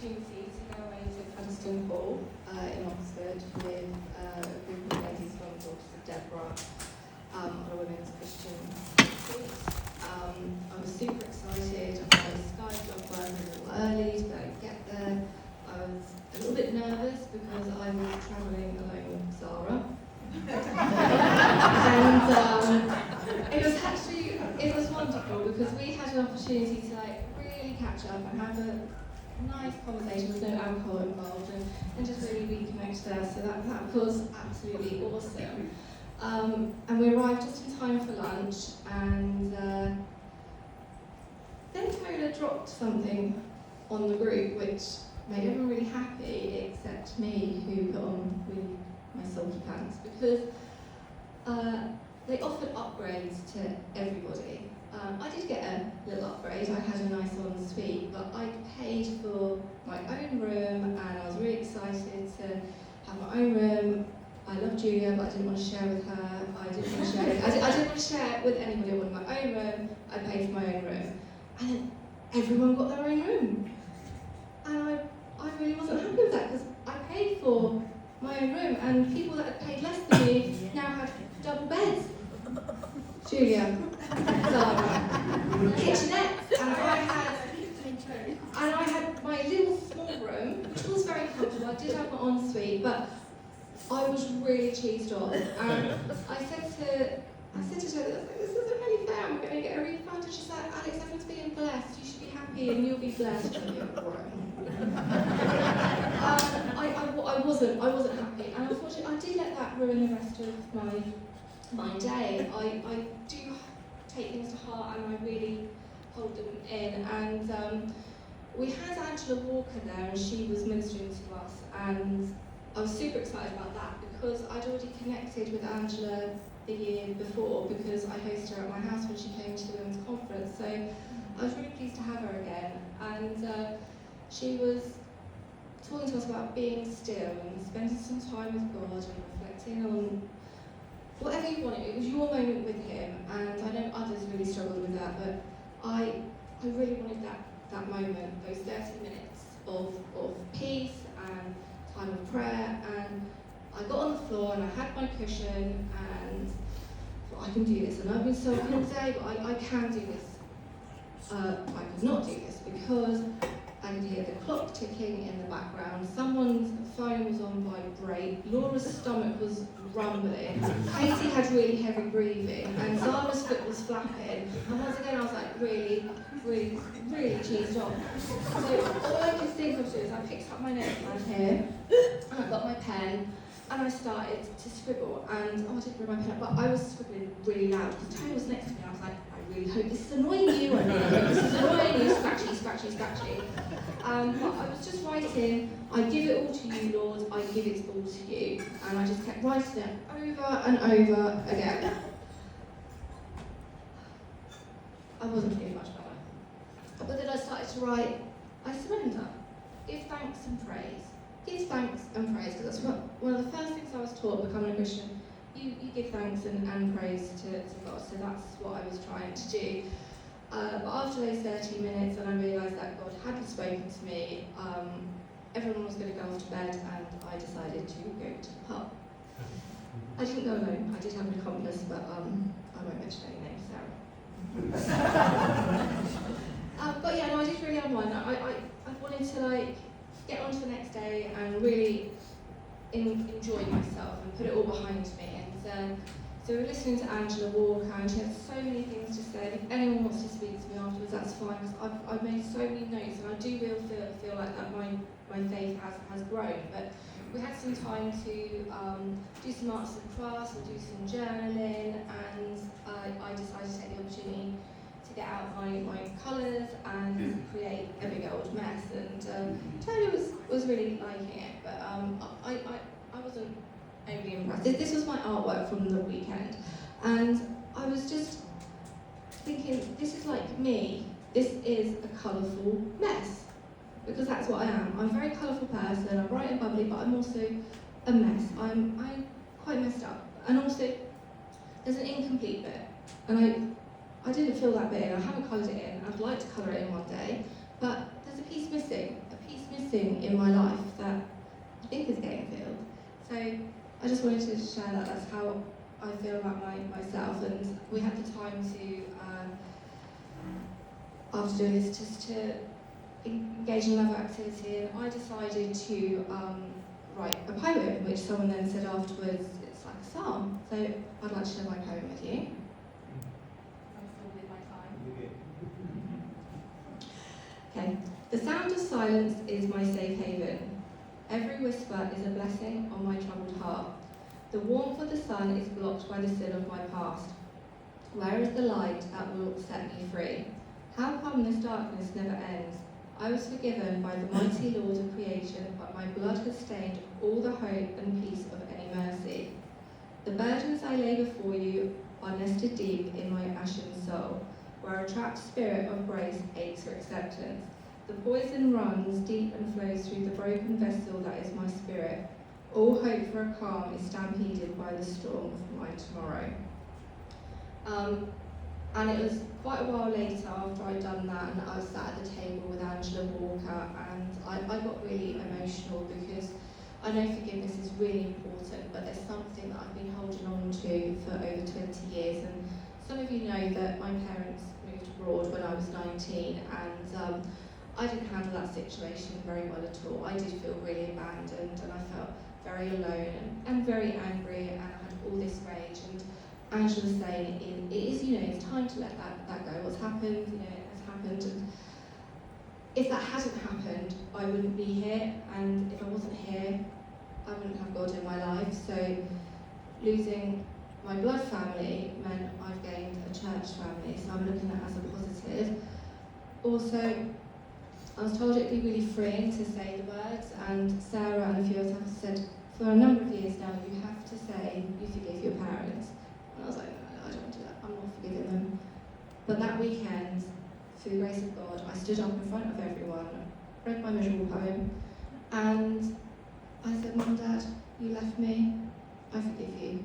opportunity to go away to Cuddesdon Hall in Oxford with a group of ladies from the Daughters of Deborah on a women's Christian retreat. I was super excited. I skived off work a little early to get there. I was a little bit nervous because I was travelling alone with Zara. And it was wonderful because we had an opportunity to really catch up and have a nice conversation with no alcohol involved and just really reconnect there. So that was absolutely awesome. And we arrived just in time for lunch, and then Tola dropped something on the group which made everyone really happy except me, who put on really my sulky pants, because they offered upgrades to everybody. I did get a little upgrade. I had a nice ensuite, but I paid for my own room, and I was really excited to have my own room. I love Julia, but I didn't want to share with her. I didn't want to share with anybody. I wanted my own room. I paid for my own room, and then everyone got their own room, and I really wasn't happy with that because I paid for my own room, and people that had paid less than me now had double beds. Julia, Zara, kitchenette, and I had my little small room, which was very comfortable. I did have my ensuite, but I was really cheesed off. And I said to her, this isn't really fair. I'm going to get a refund. And she's like, Alex, everyone's being blessed. You should be happy, and you'll be blessed. I wasn't happy, and unfortunately, I do let that ruin the rest of my day. I do take things to heart, and I really hold them in. And we had Angela Walker there, and she was ministering to us, and I was super excited about that because I'd already connected with Angela the year before because I hosted her at my house when she came to the women's conference. So I was really pleased to have her again, and she was talking to us about being still and spending some time with God and reflecting on whatever you wanted. It was your moment with him, and I know others really struggled with that, but I really wanted that moment, those 30 minutes of peace and time of prayer. And I got on the floor and I had my cushion and thought, I can do this. And I've been sulking all day, but I can do this. I could not do this because I could hear the clock ticking in the background. Someone's phone was on vibrate. Laura's stomach was rumbling. Casey had really heavy breathing, and Zara's foot was flapping. And once again, I was like really cheesed off. So all I could think of is I picked up my notepad here, and I got my pen, and I started to scribble. And I didn't bring my pen up, but I was scribbling really loud because Tony was next to me. And I was like, I really hope this is annoying you. I really hope this is annoying you. Scratchy. But I was just writing, I give it all to you, Lord, I give it all to you. And I just kept writing it over and over again. I wasn't feeling much better. But then I started to write, I surrender. Give thanks and praise. Give thanks and praise, because that's one of the first things I was taught becoming a Christian. You give thanks and praise to God, so that's what I was trying to do. But after those 30 minutes, and I realised that God hadn't spoken to me, everyone was going to go off to bed, and I decided to go to the pub. I didn't go alone. I did have an accomplice, but I won't mention any names, Sarah. But yeah, no, I did really unwind. I wanted to get on to the next day and really enjoy myself and put it all behind me. And so we were listening to Angela Walker, and she had so many things to say. If anyone wants to speak to me afterwards, that's fine, because I've made so many notes, and I do really feel like that my faith has grown. But we had some time to do some arts and crafts, we'll do some journaling, and I decided to take the opportunity to get out my colours and create a big old mess. And Tony was really liking it, but I wasn't overly impressed. This was my artwork from the weekend, and I was just thinking, this is like me. This is a colourful mess, because that's what I am. I'm a very colourful person. I'm bright and bubbly, but I'm also a mess. I'm quite messed up, and also there's an incomplete bit, and I didn't feel that bit in. I haven't coloured it in. I'd like to colour it in one day, But there's a piece missing in my life that I think is getting filled. So I just wanted to share that. That's how I feel about myself. And we had the time to, after doing this, just to engage in another activity. And I decided to write a poem, which someone then said afterwards, it's like a psalm. So I'd like to share my poem with you. I'm still with my time. Okay. The sound of silence is my safe haven. Every whisper is a blessing on my troubled heart. The warmth of the sun is blocked by the sin of my past. Where is the light that will set me free? How come this darkness never ends? I was forgiven by the mighty Lord of creation, but my blood has stained all the hope and peace of any mercy. The burdens I lay before you are nested deep in my ashen soul, where a trapped spirit of grace aches for acceptance. The poison runs deep and flows through the broken vessel that is my spirit. All hope for a calm is stampeded by the storm of my tomorrow. And it was quite a while later after I'd done that, and I was sat at the table with Angela Walker, and I got really emotional because I know forgiveness is really important, but there's something that I've been holding on to for over 20 years. And some of you know that my parents moved abroad when I was 19, and I didn't handle that situation very well at all. I did feel really abandoned, and I felt very alone and very angry, and I had all this rage. And Angela was saying it is, it's time to let that go. What's happened, it has happened. And if that hadn't happened, I wouldn't be here, and if I wasn't here, I wouldn't have God in my life. So losing my blood family meant I've gained a church family, so I'm looking at it as a positive. Also, I was told it'd be really freeing to say the words, and Sarah and a few others have said for a number of years now, you have to say you forgive your parents. And I was like, no, I don't want to do that, I'm not forgiving them. But that weekend, through the grace of God, I stood up in front of everyone, read my miserable poem, and I said, Mum, Dad, you left me, I forgive you.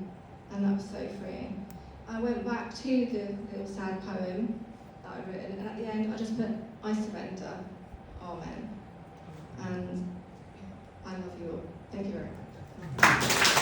And that was so freeing. I went back to the little sad poem that I'd written, and at the end I just put, I surrender, Amen. And I love you all. Thank you very much.